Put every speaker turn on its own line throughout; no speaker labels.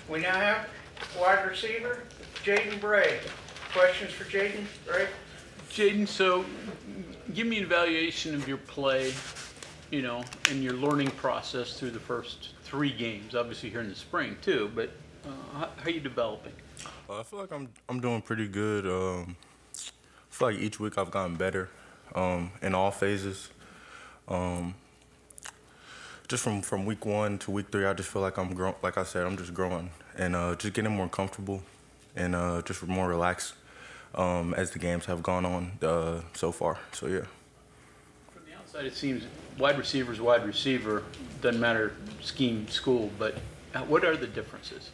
We now have wide receiver, Jaden Bray. Questions for Jaden, Bray?
Jaden, so give me an evaluation of your play, you know, and your learning process through the first 3 games. Obviously here in the spring too, but how are you developing?
I feel like I'm doing pretty good. I feel like each week I've gotten better in all phases. Just from week 1 to week 3, I just feel like I'm growing. Like I said, I'm just growing and just getting more comfortable and just more relaxed as the games have gone on so far. So yeah.
From the outside, it seems wide receiver. Doesn't matter scheme, school, but what are the differences?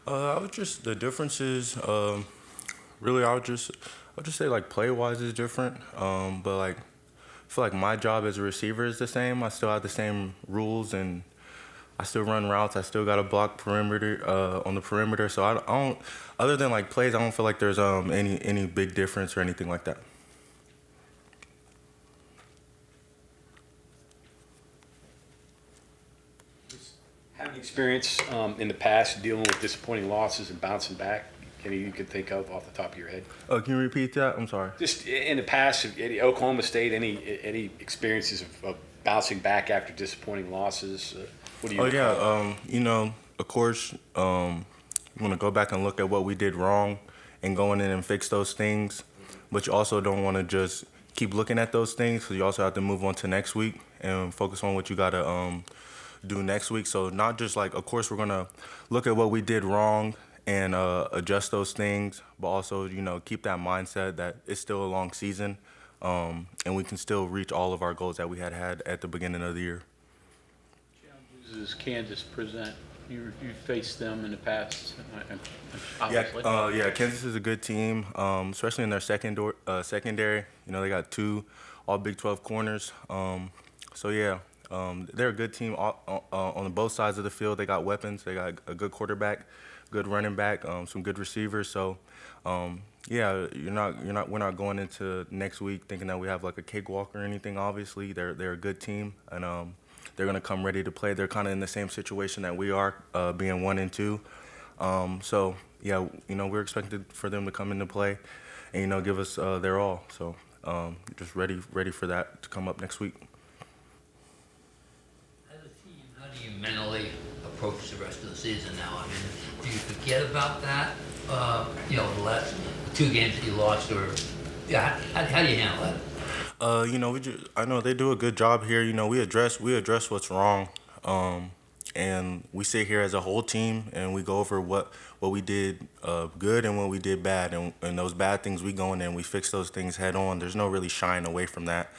I would just the differences. Really, I would just say like play wise is different. But like I feel like my job as a receiver is the same. I still have the same rules and I still run routes. I still got to block perimeter on the perimeter. So I don't, other than like plays, I don't feel like there's any big difference or anything like that.
Having experience in the past dealing with disappointing losses and bouncing back, any you can think of off the top of your head?
Can you repeat that? I'm sorry.
Just in the past, at Oklahoma State, any experiences of bouncing back after disappointing losses? What do you?
Oh yeah, you know, of course, you want to go back and look at what we did wrong and go in and fix those things, but you also don't want to just keep looking at those things because you also have to move on to next week and focus on what you got to do next week. So not just like, of course, we're gonna look at what we did wrong and adjust those things, but also, you know, keep that mindset that it's still a long season and we can still reach all of our goals that we had at the beginning of the year.
Challenges does Kansas present? You faced them in the past, obviously.
Yeah, Kansas is a good team, especially in their secondary. You know, they got 2 all Big 12 corners. So yeah, they're a good team on both sides of the field. They got weapons. They got a good quarterback, good running back, some good receivers. So yeah, we're not going into next week thinking that we have like a cakewalk or anything. Obviously, they're a good team and they're gonna come ready to play. They're kind of in the same situation that we are, being 1 and 2. So yeah, you know, we're expected for them to come into play and, you know, give us their all. So just ready for that to come up next week.
As a team, how do you mentally approach the rest of the season now? I mean, do you forget about that? You know, the last 2 games that you lost, or yeah, how do you handle that?
You know, I know they do a good job here. You know, we address what's wrong, and we sit here as a whole team and we go over what we did good and what we did bad, and those bad things we go in and we fix those things head on. There's no really shying away from that.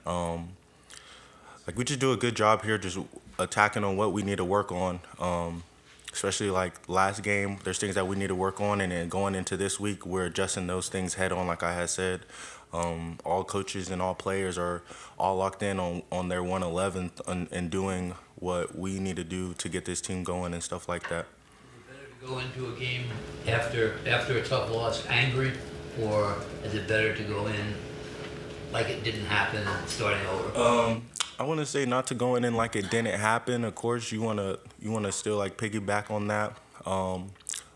Like we just do a good job here, just attacking on what we need to work on. Especially like last game, there's things that we need to work on, and then going into this week, we're adjusting those things head on. Like I had said, all coaches and all players are all locked in on their 1/11th and doing what we need to do to get this team going and stuff like that.
Is it better to go into a game after a tough loss angry, or is it better to go in like it didn't happen and starting over?
I want to say not to go in like it didn't happen. Of course, you wanna still like piggyback on that.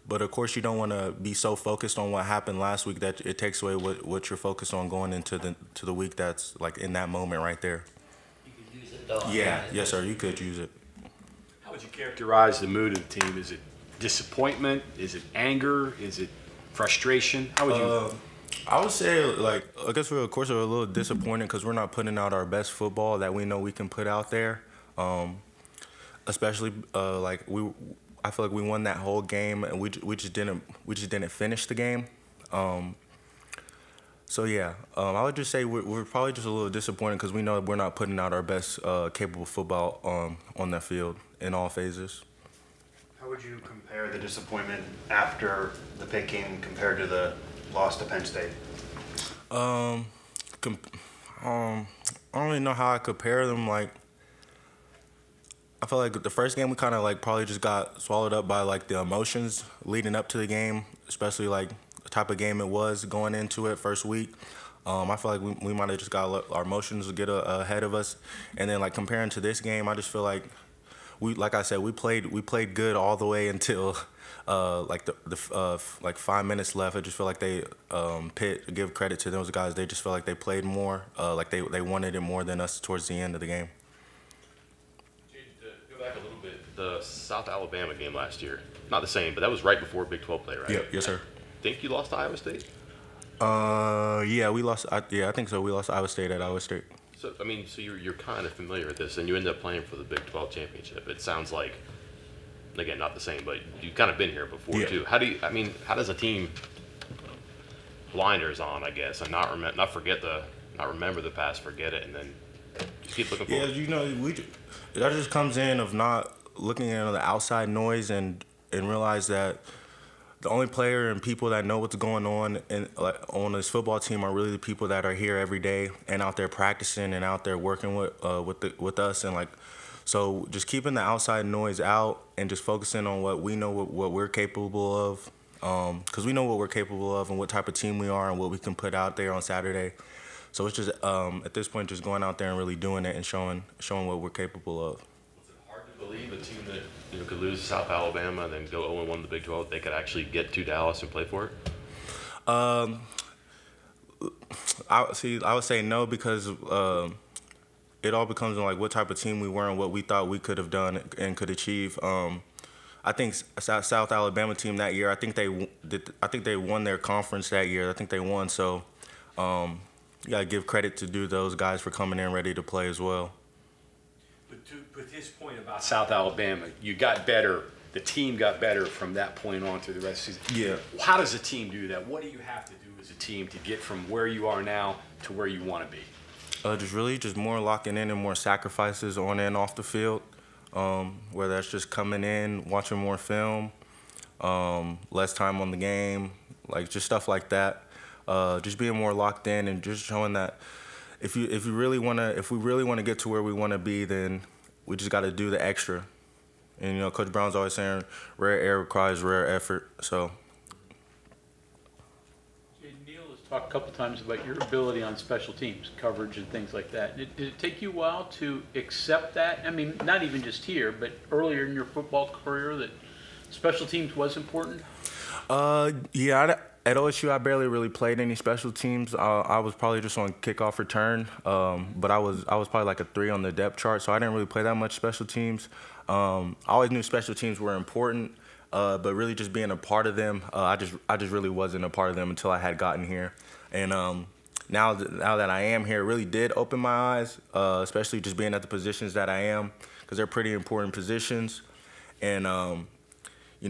But of course, you don't want to be so focused on what happened last week that it takes away what you're focused on going into the week that's like in that moment right there.
You could use it though.
Yeah, yes, sir. You could use it.
How would you characterize the mood of the team? Is it disappointment? Is it anger? Is it frustration? How would you?
I would say, like, I guess we're, of course, we're a little disappointed because we're not putting out our best football that we know we can put out there. Especially, like, I feel like we won that whole game and we just didn't finish the game. So yeah, I would just say we're probably just a little disappointed because we know we're not putting out our best capable football on that field in all phases.
How would you compare the disappointment after the Pitt game compared to the loss to Penn State?
I don't really know how I compare them. Like, I feel like the first game we kind of like probably just got swallowed up by like the emotions leading up to the game, especially like the type of game it was going into it first week. I feel like we might have just got our emotions get ahead of us, and then like comparing to this game, I just feel like like I said, we played good all the way until like like 5 minutes left. I just feel like they give credit to those guys. They just feel like they played more, like they wanted it more than us towards the end of the game.
Jaden, to go back a little bit, the South Alabama game last year, not the same, but that was right before Big 12 play, right?
Yeah, yes, sir.
Think you lost to Iowa State?
Yeah, we lost. Yeah, I think so. We lost Iowa State at Iowa State.
So I mean, so you're kind of familiar with this, and you end up playing for the Big 12 championship. It sounds like, again, not the same, but you've kind of been here before too. How does a team blinders on, I guess, and not remember the past, forget it, and then just keep looking forward?
Yeah, you know, that just comes in of not looking at the outside noise and realize that the only player and people that know what's going on on this football team are really the people that are here every day and out there practicing and out there working with us, and so just keeping the outside noise out and just focusing on what we know, what we're capable of, because we know what we're capable of and what type of team we are and what we can put out there on Saturday. So it's just at this point just going out there and really doing it and showing what we're capable of.
Was it hard to believe a team that could lose to South Alabama and then go 0-1 in the Big 12, they could actually get to Dallas and play for it?
I would say no, because it all becomes on like what type of team we were and what we thought we could have done and could achieve. I think South Alabama team that year, I think they won their conference that year. I think they won. So you gotta give credit to those guys for coming in ready to play as well.
But his point about South Alabama, you got better. The team got better from that point on through the rest of the season.
Yeah.
How does a team do that? What do you have to do as a team to get from where you are now to where you want to be?
Just more locking in and more sacrifices on and off the field. Whether that's just coming in, watching more film, less time on the game, like just stuff like that. Just being more locked in and just showing that if we really want to get to where we want to be, then we just got to do the extra. And Coach Brown's always saying, rare air requires rare effort. So.
Neil has talked a couple times about your ability on special teams, coverage and things like that. Did it take you a while to accept that? I mean, not even just here, but earlier in your football career, that special teams was important?
Yeah, at OSU, I barely really played any special teams. I was probably just on kickoff return, but I was probably like a 3 on the depth chart, so I didn't really play that much special teams. I always knew special teams were important, but really just being a part of them, I just really wasn't a part of them until I had gotten here. And now that I am here, it really did open my eyes, especially just being at the positions that I am, because they're pretty important positions. And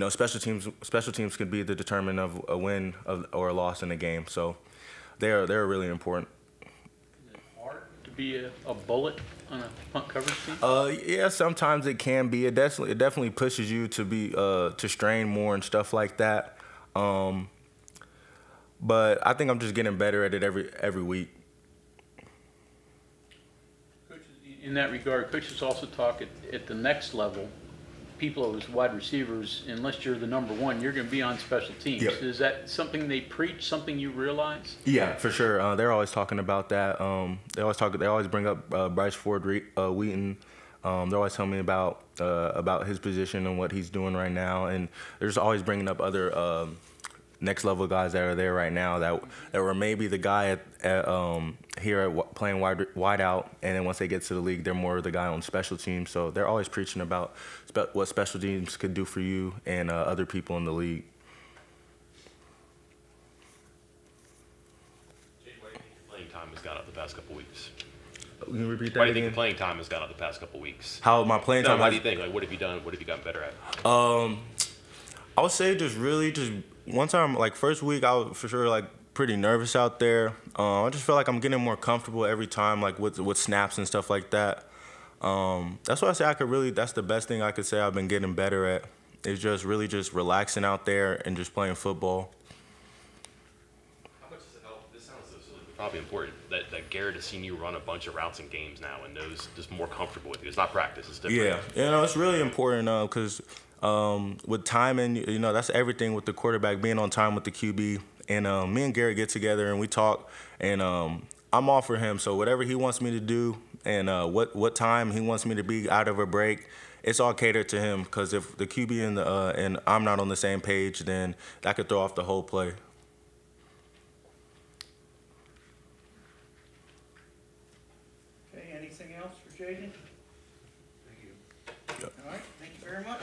special teams could be the determinant of a win or a loss in a game. So they're really important.
Is it hard to be a bullet on a punt coverage team?
Yeah, sometimes it can be. It definitely pushes you to be to strain more and stuff like that. But I think I'm just getting better at it every week.
Coaches, in that regard, coaches also talk at the next level. People as wide receivers, unless you're the number one, you're going to be on special teams.
Yep.
Is that something they preach? Something you realize?
Yeah, for sure. They're always talking about that. They always bring up Bryce Ford Wheaton. They're always telling me about his position and what he's doing right now, and they're just always bringing up other next level guys that are there right now that were maybe the guy here playing wide out, and then once they get to the league, they're more the guy on special teams. So they're always preaching about what special teams could do for you and other people in the league.
Jay, why do you think your playing time has gone up the past couple weeks?
Can you repeat that
Why do you
again?
think your playing time has gone up the past couple weeks?
How my playing time?
What do you think? Like, what have you done? What have you gotten better at?
I would say just one time, like first week, I was for sure like pretty nervous out there. I just feel like I'm getting more comfortable every time, like with snaps and stuff like that. That's why I say that's the best thing I could say I've been getting better at. Is just really just relaxing out there and just playing football.
How much does it help? This sounds so silly, but probably important that Garrett has seen you run a bunch of routes and games now and knows just more comfortable with you. It's not practice, it's different.
Yeah, it's really important because with timing, that's everything with the quarterback being on time with the QB. And me and Garrett get together and we talk, and I'm all for him. So whatever he wants me to do, and what time he wants me to be out of a break, it's all catered to him. Because if the QB and I'm not on the same page, then that could throw off the whole play.
Okay, anything else for Jaden?
Yep.
All right, thank you very much.